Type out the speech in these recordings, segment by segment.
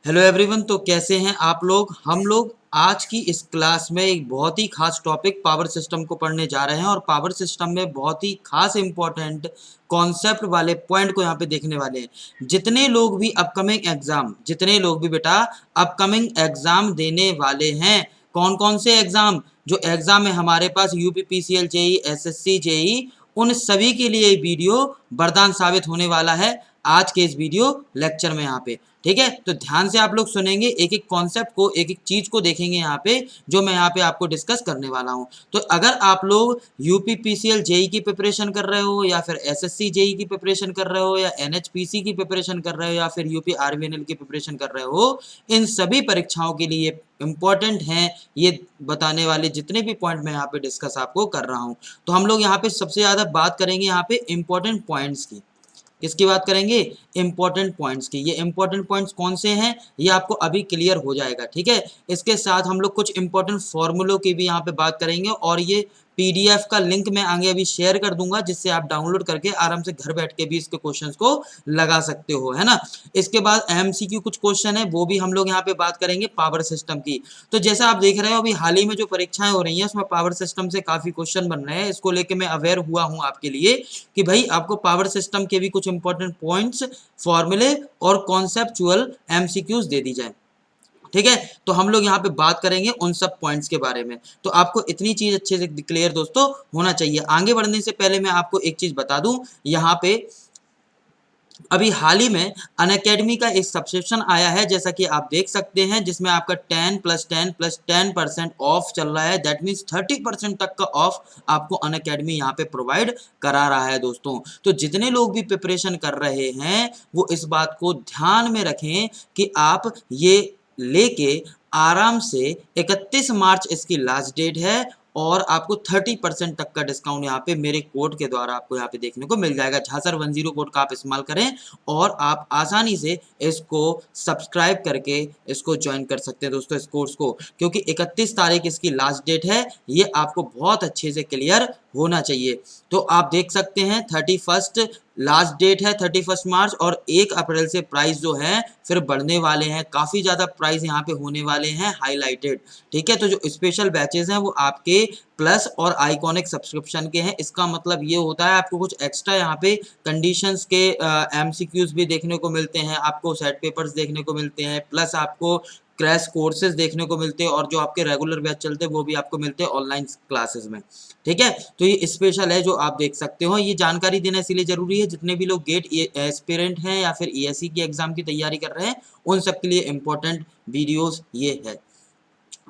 Hello everyone. तो कैसे हैं आप लोग। हम लोग आज की इस क्लास में एक बहुत ही खास टॉपिक पावर सिस्टम को पढ़ने जा रहे हैं और पावर सिस्टम में बहुत ही खास इंपॉर्टेंट कॉन्सेप्ट वाले पॉइंट को यहाँ पे देखने वाले हैं। जितने लोग भी बेटा अपकमिंग एग्जाम देने वाले हैं, कौन कौन से एग्जाम, जो एग्जाम है हमारे पास यूपीपीसीएल जेई एसएससी जेई, उन सभी के लिए वीडियो वरदान साबित होने वाला है आज के इस वीडियो लेक्चर में यहाँ पे। ठीक है, तो ध्यान से आप लोग सुनेंगे, एक एक कॉन्सेप्ट को, एक एक चीज को देखेंगे यहाँ पे, जो मैं यहाँ पे आपको डिस्कस करने वाला हूँ। तो अगर आप लोग यूपीपीसीएल जेई की प्रिपरेशन कर रहे हो, या फिर एसएससी जेई की प्रिपरेशन कर रहे हो, या एनएचपीसी की प्रिपरेशन कर रहे हो, या फिर यूपी आरवीएनएल की प्रिपरेशन कर रहे हो, इन सभी परीक्षाओं के लिए इंपॉर्टेंट हैं ये बताने वाले जितने भी पॉइंट मैं यहाँ पे डिस्कस आपको कर रहा हूँ। तो हम लोग यहाँ पे सबसे ज्यादा बात करेंगे यहाँ पे इंपॉर्टेंट पॉइंट्स की। किसकी बात करेंगे? इंपॉर्टेंट पॉइंट्स की। ये इंपॉर्टेंट पॉइंट्स कौन से हैं ये आपको अभी क्लियर हो जाएगा। ठीक है, इसके साथ हम लोग कुछ इंपॉर्टेंट फॉर्मूलों की भी यहाँ पे बात करेंगे, और ये पीडीएफ का लिंक मैं आगे अभी शेयर कर दूंगा, जिससे आप डाउनलोड करके आराम से घर बैठ के भी इसके क्वेश्चंस को लगा सकते हो, है ना। इसके बाद एमसीक्यू कुछ क्वेश्चन है, वो भी हम लोग यहाँ पे बात करेंगे पावर सिस्टम की। तो जैसा आप देख रहे हो अभी हाल ही में जो परीक्षाएं हो रही हैं उसमें पावर सिस्टम से काफी क्वेश्चन बन रहे हैं। इसको लेके मैं अवेयर हुआ हूँ आपके लिए कि भाई आपको पावर सिस्टम के भी कुछ इंपॉर्टेंट पॉइंट्स, फॉर्मूले और कॉन्सेप्चुअल एमसीक्यूज दे दी जाए। ठीक है, तो हम लोग यहाँ पे बात करेंगे उन सब पॉइंट्स के बारे में। तो आपको इतनी चीज अच्छे से क्लियर दोस्तों होना चाहिए। आगे बढ़ने से पहले मैं आपको एक चीज बता दूं, यहाँ पे अभी हाल ही में अनअकैडमी का एक सब्सक्रिप्शन आया है, जैसा कि आप देख सकते हैं, जिसमें आपका 10+10+10% ऑफ चल रहा है। दैट मीन्स 30% तक का ऑफ आपको अनअकैडमी यहाँ पे प्रोवाइड करा रहा है दोस्तों। तो जितने लोग भी प्रिपरेशन कर रहे हैं वो इस बात को ध्यान में रखें कि आप ये लेके आराम से 31 मार्च इसकी लास्ट डेट है, और आपको 30% तक का डिस्काउंट यहाँ पे मेरे कोड के द्वारा आपको यहाँ पे देखने को मिल जाएगा। झासर10 कोड का आप इस्तेमाल करें और आप आसानी से इसको सब्सक्राइब करके इसको ज्वाइन कर सकते हैं दोस्तों, इस कोर्स को, क्योंकि 31 तारीख इसकी लास्ट डेट है। ये आपको बहुत अच्छे से क्लियर होना चाहिए। तो आप देख सकते हैं 31 लास्ट डेट है, 31 मार्च, और 1 अप्रैल से प्राइस जो है फिर बढ़ने वाले हैं। काफ़ी ज़्यादा प्राइस यहाँ पे होने वाले हैं हाईलाइटेड। ठीक है, तो जो स्पेशल बैचेस हैं वो आपके प्लस और आइकॉनिक सब्सक्रिप्शन के हैं। इसका मतलब ये होता है आपको कुछ एक्स्ट्रा यहाँ पे कंडीशंस के एमसीक्यूज भी देखने को मिलते हैं, आपको सेट पेपर्स देखने को मिलते हैं, प्लस आपको क्रैश कोर्सेज देखने को मिलते हैं, और जो आपके रेगुलर बैच चलते हैं वो भी आपको मिलते हैं ऑनलाइन क्लासेस में। ठीक है, तो ये स्पेशल है जो आप देख सकते हो। ये जानकारी देना इसलिए जरूरी है, जितने भी लोग गेट एस्पिरेंट हैं या फिर ईएससी की एग्जाम की तैयारी कर रहे हैं उन सब के लिए इंपॉर्टेंट वीडियोस ये है।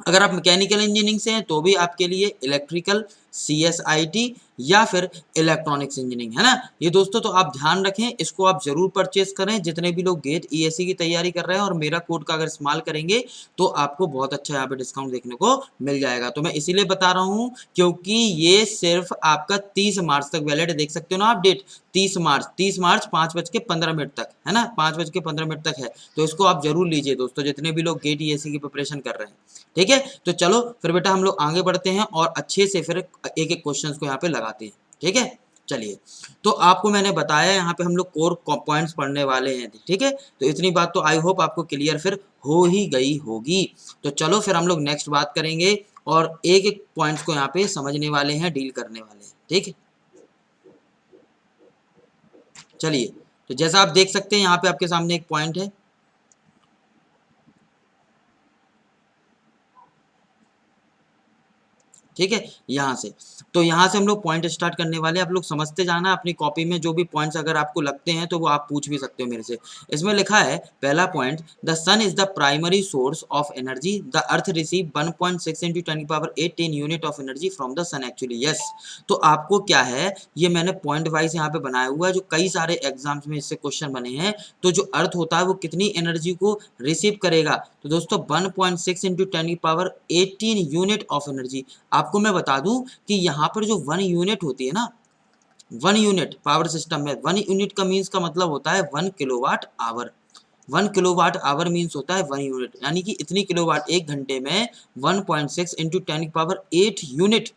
अगर आप मैकेनिकल इंजीनियरिंग से हैं तो भी आपके लिए इलेक्ट्रिकल, सीएसआईटी या फिर इलेक्ट्रॉनिक्स इंजीनियरिंग, है ना। ये दोस्तों तो आप ध्यान रखें, इसको आप जरूर परचेस करें जितने भी लोग गेट ईएससी की तैयारी कर रहे हैं, और मेरा कोड का अगर इस्तेमाल करेंगे तो आपको बहुत अच्छा यहाँ पे डिस्काउंट देखने को मिल जाएगा। तो मैं इसीलिए बता रहा हूँ क्योंकि ये सिर्फ आपका 30 मार्च तक वैलिड है। देख सकते हो ना आप डेट, 30 मार्च 5:15 तक, है ना, 5:15 तक है। तो इसको आप जरूर लीजिए दोस्तों, जितने भी लोग गेट ईएससी की प्रिपरेशन कर रहे हैं। ठीक है, तो चलो फिर बेटा हम लोग आगे बढ़ते हैं और अच्छे से फिर एक एक क्वेश्चंस को यहाँ पे लगाते हैं। ठीक है, चलिए। तो आपको मैंने बताया यहाँ पे हम लोग कोर पॉइंट्स पढ़ने वाले हैं। ठीक है, तो इतनी बात तो आई होप आपको क्लियर फिर हो ही गई होगी। तो चलो फिर हम लोग नेक्स्ट बात करेंगे और एक एक पॉइंट्स को यहाँ पे समझने वाले हैं, डील करने वाले हैं। ठीक है, चलिए। तो जैसा आप देख सकते हैं यहाँ पे आपके सामने एक पॉइंट है। ठीक है, यहाँ से, तो यहाँ से हम लोग पॉइंट स्टार्ट करने वाले हैं। आप लोग समझते जाना, अपनी कॉपी में जो भी पॉइंट्स अगर आपको लगते हैं तो वो आप पूछ भी सकते हो मेरे से। इसमें लिखा है पहला point, the sun is the primary source of energy, the earth receive 1.6 × 10⁸ unit of energy from the sun actually. Yes, तो आपको क्या है, ये मैंने पॉइंट वाइज यहाँ पे बनाया हुआ है, जो कई सारे एग्जाम्स में इससे क्वेश्चन बने हैं। तो जो अर्थ होता है वो कितनी एनर्जी को रिसीव करेगा, तो दोस्तों 1.6 × 10⁸ यूनिट ऑफ एनर्जी। आपको मैं बता दूं कि यहाँ पर जो 1 यूनिट होती है ना, 1 यूनिट पावर सिस्टम में 1 यूनिट का मीन्स का मतलब होता है 1 kilowatt hour. 1 kilowatt hour means होता है 1 यूनिट, यानी कि इतनी किलोवाट एक घंटे में 1.6 × 10⁸ यूनिट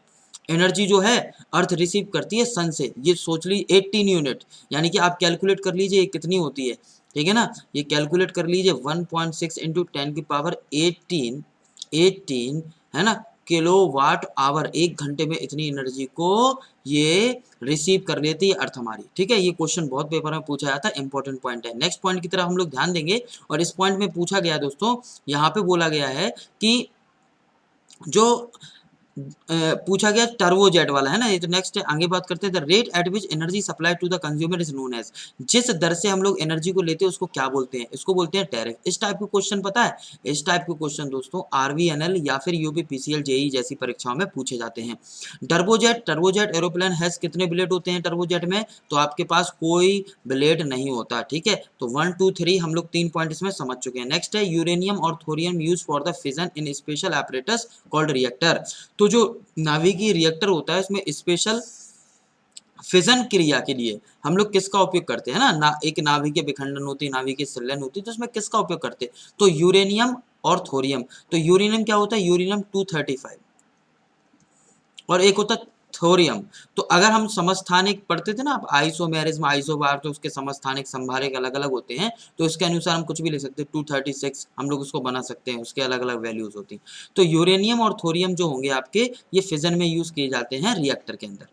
एनर्जी जो है अर्थ रिसीव करती है सन से। ये सोच ली 18 यूनिट, यानी कि आप कैलकुलेट कर लीजिए कितनी होती है। ठीक है ना। ये कैलकुलेट कर लीजिए 1.6 इंटू 10 की पावर 18 है ना किलोवाट आवर, 1 घंटे में इतनी एनर्जी को ये रिसीव कर लेती है अर्थ हमारी। ठीक है, ये क्वेश्चन बहुत पेपर में पूछा जाता है, इंपॉर्टेंट पॉइंट है। नेक्स्ट पॉइंट की तरफ हम लोग ध्यान देंगे, और इस पॉइंट में पूछा गया दोस्तों, यहाँ पे बोला गया है कि जो पूछा गया टर्बोजेट वाला है ना, ये तो नेक्स्ट है। आगे बात करते हैं, the rate at which energy supply to the consumer is known as, जिस दर से हम लोग एनर्जी को लेते हैं उसको क्या बोलते हैं, इसको बोलते हैं टैरिफ। इस टाइप के क्वेश्चन पता है, इस टाइप के क्वेश्चन दोस्तों आरवीएनएल या फिर यूपीपीसीएल जेई जैसी परीक्षाओं में पूछे जाते हैं। टर्बोजेट एरोप्लेन हैज कितने ब्लेड होते हैं टर्बोजेट में, तो आपके पास कोई ब्लेड नहीं होता। ठीक है, तो 1 2 3 हम लोग 3 पॉइंट इसमें समझ चुके हैं। नेक्स्ट है यूरेनियम और thorium use for the fission in special apparatus called reactor. तो जो नाभिकीय रिएक्टर होता है उसमें स्पेशल फिजन क्रिया के लिए हम लोग किसका उपयोग करते हैं ना, एक नाभिकीय विखंडन होती है, नाभिकीय संलयन होती है, तो उसमें किसका उपयोग करते हैं, तो यूरेनियम और थोरियम। तो यूरेनियम क्या होता है, यूरेनियम 235, और एक होता है थोरियम। तो अगर हम समस्थानिक पढ़ते थे ना आप आइसोमेरिज्म आइसोबार, तो उसके समस्थानिक संभारक अलग अलग होते हैं, तो इसके अनुसार हम कुछ भी ले सकते हैं। 236 हम लोग उसको बना सकते हैं, उसके अलग अलग वैल्यूज होती हैं। तो यूरेनियम और थोरियम जो होंगे आपके, ये फिजन में यूज किए जाते हैं रिएक्टर के अंदर।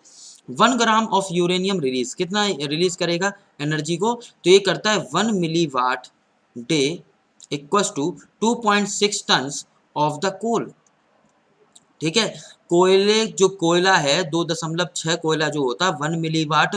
1 ग्राम ऑफ यूरेनियम रिलीज कितना रिलीज करेगा एनर्जी को, तो ये करता है 1 milliwatt day equal to 2.6 ton of the coal. ठीक है, कोयले जो कोयला है 2.6 कोयला जो होता है 1 मिलीवाट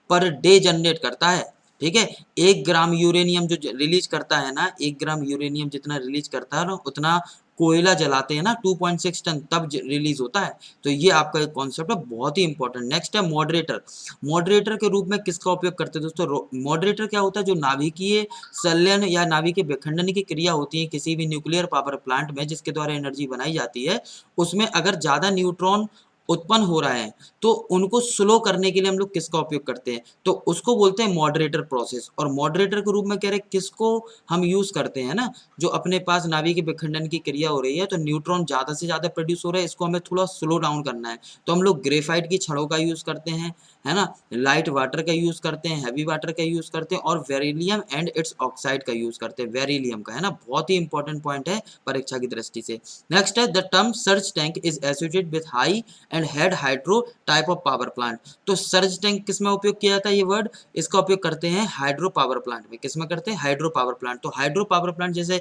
पर डे जनरेट करता है। ठीक है, 1 ग्राम यूरेनियम जो रिलीज करता है ना, 1 ग्राम यूरेनियम जितना रिलीज करता है ना, उतना कोयला जलाते हैं ना 2.6 टन, तब रिलीज होता है। तो ये आपका एक कॉन्सेप्ट है, बहुत ही इंपॉर्टेंट। नेक्स्ट है मॉडरेटर। मॉडरेटर के रूप में किसका उपयोग करते हैं दोस्तों, मॉडरेटर क्या होता है, जो नाभिकीय संलयन या नाभिकीय विखंडन की क्रिया होती है किसी भी न्यूक्लियर पावर प्लांट में, जिसके द्वारा एनर्जी बनाई जाती है, उसमें अगर ज़्यादा न्यूट्रॉन उत्पन्न हो रहा है तो उनको स्लो करने के लिए हम लोग किसका उपयोग करते हैं, तो उसको बोलते हैं मॉडरेटर प्रोसेस। और मॉडरेटर के रूप में कह रहे हैं किसको हम यूज करते हैं ना, जो अपने पास नाभिकीय विखंडन की क्रिया हो रही है तो न्यूट्रॉन ज़्यादा से ज़्यादा प्रोड्यूस हो रहा है, इसको हमें थोड़ा स्लो डाउन करना है, तो हम लोग ग्रेफाइट की छड़ों का यूज करते हैं, है ना, लाइट वाटर का यूज करते हैं, हैवी वाटर का यूज करते हैं, और वेरिलियम एंड इट्स ऑक्साइड का यूज करते हैं, वेरिलियम का, है ना, बहुत ही इंपॉर्टेंट पॉइंट है परीक्षा की दृष्टि से। नेक्स्ट है the term search tank is associated with high and head hydro type of power plant. तो सर्च टैंक किस में उपयोग किया जाता है, ये वर्ड इसका उपयोग करते हैं हाइड्रो पावर प्लांट में। किस में करते हैं, हाइड्रो पावर प्लांट। तो हाइड्रो पावर प्लांट जैसे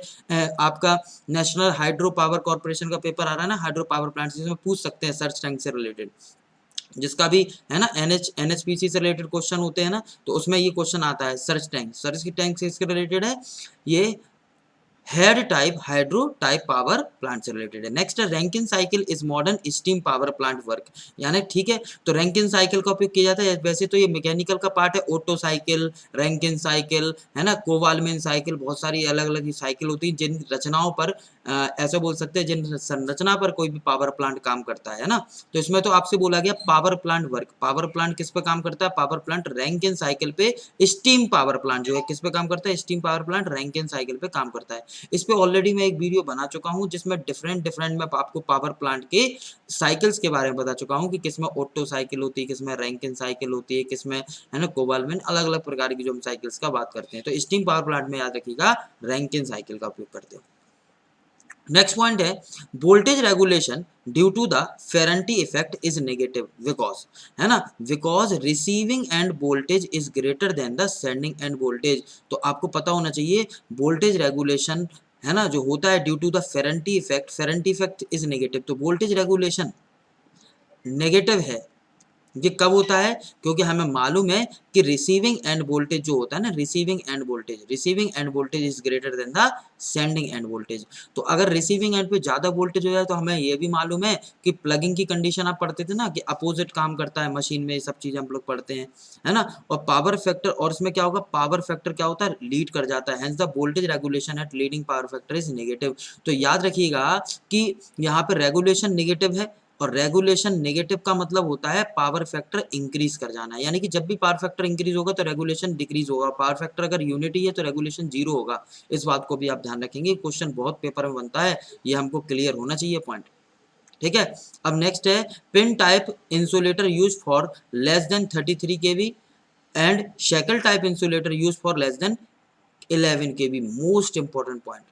आपका नेशनल हाइड्रो पावर कॉर्पोरेशन का पेपर आ रहा है ना, हाइड्रो पावर प्लांट, जिसमें पूछ सकते हैं सर्च टैंक से रिलेटेड, जिसका भी है ना एनएचपीसी से रिलेटेड क्वेश्चन होते हैं ना, तो उसमें ये क्वेश्चन आता है सर्च टैंक, सर्च की टैंक से इसके रिलेटेड है, ये head type hydro type power plant से रिलेटेड है। नेक्स्ट है Rankine cycle is modern steam power plant work, यानी ठीक है, तो रैंकिन साइकिल का उपयोग किया जाता है। वैसे तो ये मैकेनिकल का पार्ट है, ऑटो साइकिल, रैंकिन साइकिल, है ना, कोवालमेन साइकिल, बहुत सारी अलग अलग साइकिल होती है जिन रचनाओं पर ऐसा बोल सकते हैं जिन संरचना पर कोई भी पावर प्लांट काम करता है ना। तो इसमें तो आपसे बोला गया power plant work, power plant किस पे काम करता है, पावर प्लांट रैंकिन साइकिल पे, स्टीम पावर प्लांट जो है किस पे काम करता है, steam power plant Rankine cycle पे काम करता है। इस पे ऑलरेडी मैं एक वीडियो बना चुका हूँ जिसमें डिफरेंट मैं आपको पावर प्लांट के साइकिल्स के बारे में बता चुका हूँ कि किसमें ऑटो साइकिल होती है, किसमें रैंकिन साइकिल होती है, किसमें है ना कोबाल्टमेन, अलग अलग प्रकार की जो हम साइकिल्स का बात करते हैं। तो स्टीम पावर प्लांट में याद रखिएगा रैंकिन साइकिल का उपयोग करते हैं। नेक्स्ट पॉइंट है voltage regulation due to the Ferranti effect is negative because, है ना, because receiving end voltage is greater than the sending end voltage. तो आपको पता होना चाहिए वोल्टेज रेगुलेशन है ना जो होता है due to the Ferranti effect is negative, तो वोल्टेज रेगुलेशन नेगेटिव है। ये कब होता है, क्योंकि हमें मालूम है कि रिसीविंग एंड वोल्टेज जो होता है ना, receiving end voltage is greater than the sending end voltage. तो अगर रिसीविंग एंड पे ज्यादा वोल्टेज हो जाए तो हमें ये भी मालूम है कि प्लगिंग की कंडीशन आप पढ़ते थे ना कि अपोजिट काम करता है मशीन में, ये सब चीजें हम लोग पढ़ते हैं, है ना। और पावर फैक्टर, और इसमें क्या होगा, पावर फैक्टर क्या होता है, लीड कर जाता है, hence the voltage regulation at leading power factor is negative. तो याद रखिएगा कि यहाँ पे रेगुलेशन नेगेटिव है, और रेगुलेशन नेगेटिव का मतलब होता है पावर फैक्टर इंक्रीज कर जाना, यानी कि जब भी पावर फैक्टर इंक्रीज होगा तो रेगुलेशन डिक्रीज होगा, पावर फैक्टर अगर यूनिटी है तो रेगुलेशन जीरो होगा। इस बात को भी आप ध्यान रखेंगे, क्वेश्चन बहुत पेपर में बनता है, ये हमको क्लियर होना चाहिए पॉइंट। ठीक है, अब नेक्स्ट है pin type insulator use for less than 33 kV and shackle type insulator use for less than 11 kV, most important point.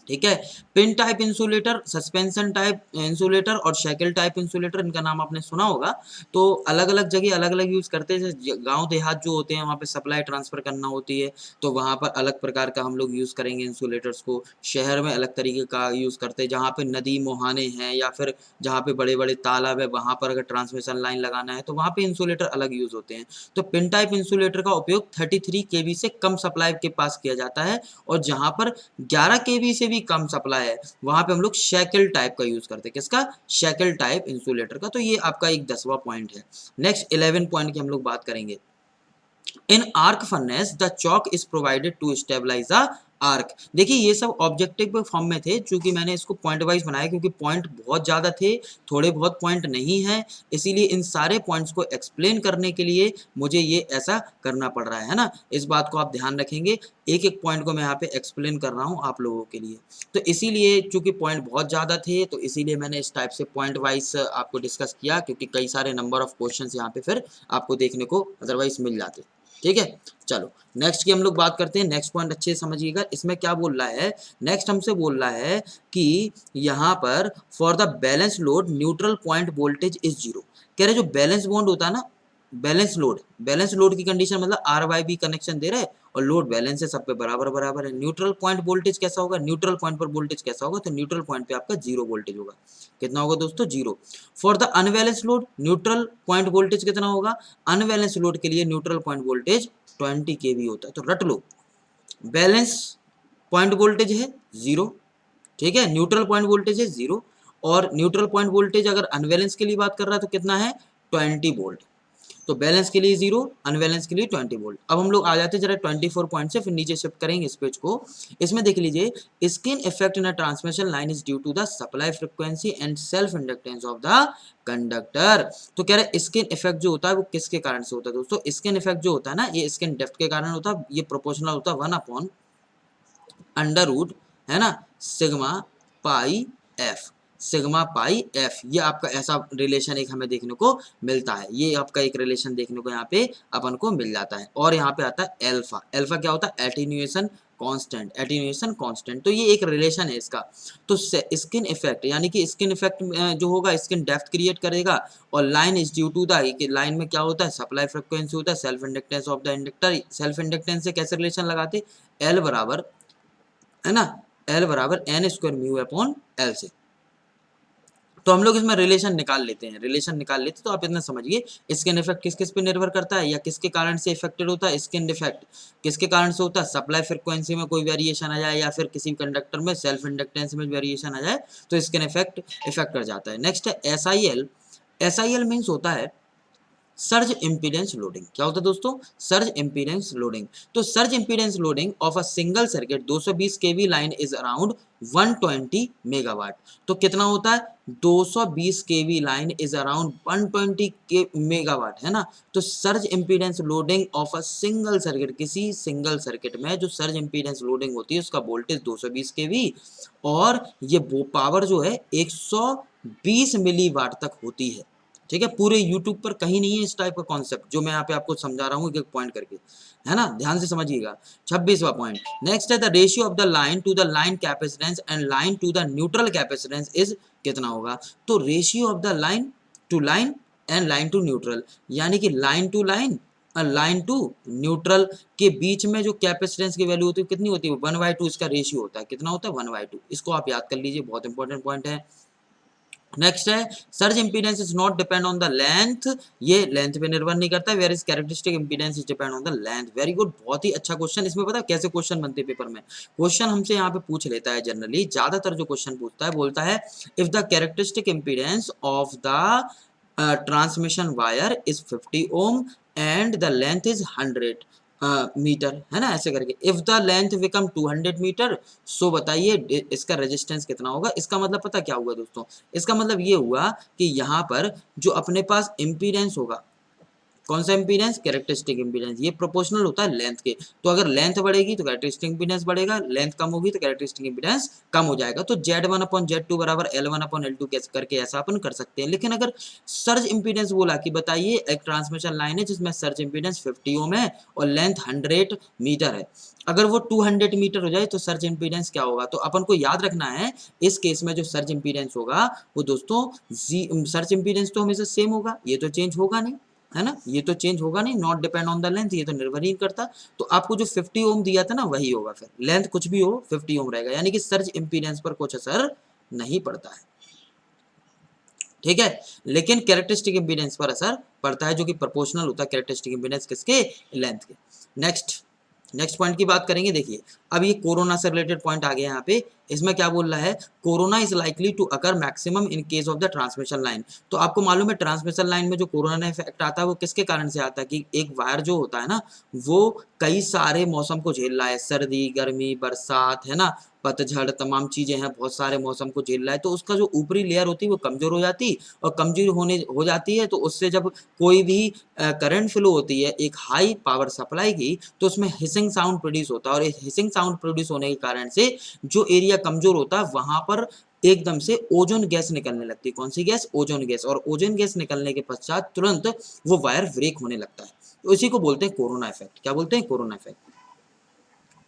ठीक है, pin type insulator, suspension type insulator और शैकल टाइप इंसुलेटर, इनका नाम आपने सुना होगा। तो अलग अलग जगह अलग अलग यूज़ करते हैं। जैसे गांव देहात जो होते हैं वहाँ पे सप्लाई ट्रांसफ़र करना होती है, तो वहाँ पर अलग प्रकार का हम लोग यूज़ करेंगे इंसुलेटर्स को। शहर में अलग तरीके का यूज़ करते हैं, जहाँ पे नदी मुहाने हैं या फिर जहाँ पे बड़े बड़े तालाब है, वहाँ पर अगर ट्रांसमिशन लाइन लगाना है तो वहाँ पे इंसुलेटर अलग यूज़ होते हैं। तो पिन टाइप इंसुलेटर का उपयोग 33 kV से कम सप्लाई के पास किया जाता है, और जहाँ पर 11 kV से भी कम सप्लाई है वहां पे हम लोग शैकल टाइप का यूज करते हैं। किसका? शैकल टाइप इंसुलेटर का। तो ये आपका एक 10वां पॉइंट है। नेक्स्ट 11 पॉइंट की हम लोग बात करेंगे। In arc furnace the chalk is provided to stabilize the arc. देखिए ये सब ऑब्जेक्टिव फॉर्म में थे, चूंकि मैंने इसको पॉइंट वाइज बनाया क्योंकि पॉइंट बहुत ज़्यादा थे, थोड़े बहुत पॉइंट नहीं है, इसीलिए इन सारे पॉइंट्स को एक्सप्लेन करने के लिए मुझे ये ऐसा करना पड़ रहा है ना। इस बात को आप ध्यान रखेंगे, एक एक पॉइंट को मैं यहाँ पे एक्सप्लेन कर रहा हूँ आप लोगों के लिए। तो इसीलिए चूंकि पॉइंट बहुत ज़्यादा थे तो इसीलिए मैंने इस टाइप से पॉइंट वाइज आपको डिस्कस किया, क्योंकि कई सारे नंबर ऑफ क्वेश्चन यहाँ पे फिर आपको देखने को अदरवाइज मिल जाते। ठीक है, चलो नेक्स्ट की हम लोग बात करते हैं। नेक्स्ट पॉइंट अच्छे से समझिएगा, इसमें क्या बोल रहा है। नेक्स्ट हमसे बोल रहा है कि यहाँ पर for the balance load neutral point voltage is zero. कह रहे जो बैलेंस बॉन्ड होता है ना, बैलेंस लोड की कंडीशन मतलब आर वाई बी कनेक्शन दे रहा है और लोड बैलेंस है, सब पे बराबर बराबर है। न्यूट्रल पॉइंट वोल्टेज कैसा होगा? न्यूट्रल पॉइंट पर वोल्टेज कैसा होगा? तो न्यूट्रल पॉइंट पे आपका जीरो वोल्टेज होगा। कितना होगा दोस्तों? Zero. For the unbalance load neutral point voltage कितना होगा? अनबैलेंस लोड के लिए न्यूट्रल पॉइंट वोल्टेज 20 kV होता है। तो रट लो, बैलेंस पॉइंट वोल्टेज है जीरो, ठीक है, न्यूट्रल पॉइंट वोल्टेज है जीरो, और न्यूट्रल पॉइंट वोल्टेज अगर अनबैलेंस के लिए बात कर रहा है तो कितना है? 20 वोल्ट। तो बैलेंस के लिए जीरो, अनबैलेंस के लिए 20 वोल्ट। अब हम लोग आ जाते हैं जरा 24 पॉइंट से, फिर नीचे शिफ्ट करेंगे इस पेज को। इसमें देख लीजिए, skin effect in a transmission line is due to the supply frequency and self inductance of the conductor. तो कह रहे स्किन इफेक्ट जो होता है वो किसके कारण से होता है दोस्तों? स्किन इफेक्ट जो होता है ना, ये स्किन डेप्थ के कारण होता है। ये प्रोपोर्शनल होता है 1/√, है ना, sigma pi F. Sigma pi F, ये आपका ऐसा रिलेशन एक हमें देखने को मिलता है। ये आपका एक रिलेशन देखने को यहाँ पे अपन को मिल जाता है। और यहाँ पे आता है एल्फा। एल्फा क्या होता है? Attenuation constant. एटीन्यूएशन कांस्टेंट, तो ये एक रिलेशन है इसका। तो स्किन इफेक्ट यानी कि स्किन इफेक्ट जो होगा स्किन डेप्थ क्रिएट करेगा, और line is due to the, line में क्या होता है? सप्लाई फ्रिक्वेंसी होता है, self inductance of the inductor. Self inductance से कैसे रिलेशन लगाते? एल बराबर, है ना, एल बराबर N square mu upon L से। तो हम लोग इसमें रिलेशन निकाल लेते हैं, तो आप इतना समझिए स्किन इफेक्ट किस किस पे निर्भर करता है या किसके कारण से इफेक्टेड होता है। स्किन इफेक्ट किसके कारण से होता है? सप्लाई फ्रिक्वेंसी में कोई वेरिएशन आ जाए या फिर किसी कंडक्टर में सेल्फ इंडक्टेंस में वेरिएशन आ जाए तो स्किन इफेक्ट कर जाता है। नेक्स्ट है S I L. S I L means होता है सर्ज इम्पीडेंस लोडिंग। क्या होता है दोस्तों? Surge impedance loading. तो surge impedance loading of a single circuit 220 kV line is around 120 megawatt. तो कितना होता है? 220 kV लाइन इज अराउंड 120 के मेगावाट, है ना। तो surge impedance loading of a single circuit, किसी सिंगल सर्किट में जो सर्ज इम्पीडेंस लोडिंग होती है उसका वोल्टेज 220 kV, और ये वो पावर जो है 120 मिलीवाट तक होती है। ठीक है, पूरे यूट्यूब पर कहीं नहीं है इस टाइप का कॉन्सेप्ट जो मैं यहाँ पे आपको समझा रहा हूँ एक एक पॉइंट करके, है ना, ध्यान से समझिएगा। 26वां पॉइंट, नेक्स्ट है the ratio of the line to the line capacitance and line to the neutral capacitance is कितना होगा? तो ratio of the line to line and line to neutral, यानी कि लाइन टू लाइन और line to neutral के बीच में जो कैपेसिटेंस की वैल्यू होती है कितनी होती है? 1/2 इसका रेशियो होता है। कितना होता है? 1/2। इसको आप याद कर लीजिए, बहुत इंपॉर्टेंट पॉइंट है। नेक्स्ट है surge impedance is not depend on the length, ये लेंथ पे निर्भर नहीं करता, where is characteristic impedance is depend on the length. Very good, बहुत ही अच्छा क्वेश्चन। इसमें पता है कैसे क्वेश्चन बनते हैं पेपर में? क्वेश्चन हमसे यहाँ पे पूछ लेता है जनरली, ज्यादातर जो क्वेश्चन पूछता है बोलता है if the characteristic impedance of the transmission wire is 50 ohm and the length is 100 metre, है ना, ऐसे करके। If the length become 200 metre, so बताइए इसका रेजिस्टेंस कितना होगा? इसका मतलब पता क्या हुआ दोस्तों? इसका मतलब ये हुआ कि यहाँ पर जो अपने पास इम्पीडेंस होगा, कौन सा इम्पीडेंस, कैरेक्टरिस्टिक इम्पीडेंस। ये प्रोपोर्शनल होता है लेंथ के, तो अगर लेंथ बढ़ेगी तो कैरेक्टरिस्टिक इम्पीडेंस बढ़ेगा, लेंथ कम होगी तो कैरेक्टरिस्टिक इम्पीडेंस कम हो जाएगा। तो Z1/Z2 बराबर L1/L2 करके ऐसा अपन कर सकते हैं। लेकिन अगर सर्ज इम्पीडेंस बोला कि बताइए एक ट्रांसमिशन लाइन है जिसमें सर्ज इम्पीडेंस 50 ओम है और लेंथ 100 मीटर है, अगर वो 200 मीटर हो जाए तो सर्ज इम्पीडेंस क्या होगा। तो अपन को याद रखना है इस केस में जो सर्ज इम्पीडेंस होगा वो दोस्तों सर्ज इम्पीडेंस तो हमेशा सेम होगा, ये तो चेंज होगा नहीं, है ना, ये तो चेंज होगा नहीं, not depend on the length, ये तो निर्भर ही करता। तो आपको जो 50 ओम दिया था ना वही होगा, फिर लेंथ कुछ भी हो 50 ओम रहेगा, यानी कि सर्ज इम्पीडेंस पर कुछ असर नहीं पड़ता है, ठीक है। लेकिन कैरेक्टरिस्टिक इम्पीडेंस पर असर पड़ता है जो कि प्रोपोर्शनल होता है कैरेक्टरिस्टिक इम्पीडेंस किसके, लेंथ के। नेक्स्ट पॉइंट की बात करेंगे। देखिए अब ये कोरोना से रिलेटेड पॉइंट आ गया यहाँ पे, इसमें क्या बोल रहा है, corona is likely to occur maximum in case of the transmission line. तो आपको मालूम है ट्रांसमिशन लाइन में जो कोरोना इफेक्ट आता है वो किसके कारण से आता है कि एक वायर जो होता है ना वो कई सारे मौसम को झेल रहा है, सर्दी गर्मी बरसात, है ना, पतझड़, तमाम चीजें हैं, बहुत सारे मौसम को झेल रहा है, तो उसका जो ऊपरी लेयर होती है वो कमजोर हो जाती, और कमजोर हो जाती है तो उससे जब कोई भी करंट फ्लो होती है एक हाई पावर सप्लाई की तो उसमें हिसिंग साउंड प्रोड्यूस होता है, और इस हिसिंग साउंड प्रोड्यूस होने के कारण से जो एरिया कमजोर होता है वहां पर एकदम से ओजोन गैस निकलने लगती है। कौन सी गैस, ओजोन गैस, और ओजोन गैस निकलने के पश्चात तुरंत वो वायर ब्रेक होने लगता है, तो इसी को बोलते हैं कोरोना इफेक्ट। क्या बोलते हैं, कोरोना इफेक्ट।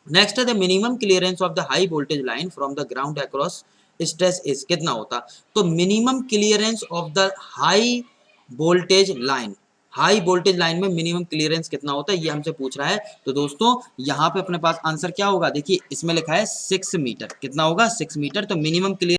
नेक्स्ट है the minimum clearance of the high voltage line from the ground across stress is, कितना होता, तो minimum clearance of the high voltage line, high voltage line में मिनिमम क्लियरेंस कितना होता है ये हमसे पूछ रहा है। तो दोस्तों यहाँ पे अपने पास आंसर क्या होगा, देखिए इसमें लिखा है 6 मीटर, कितना होगा 6 मीटर, तो मिनिमम क्लियर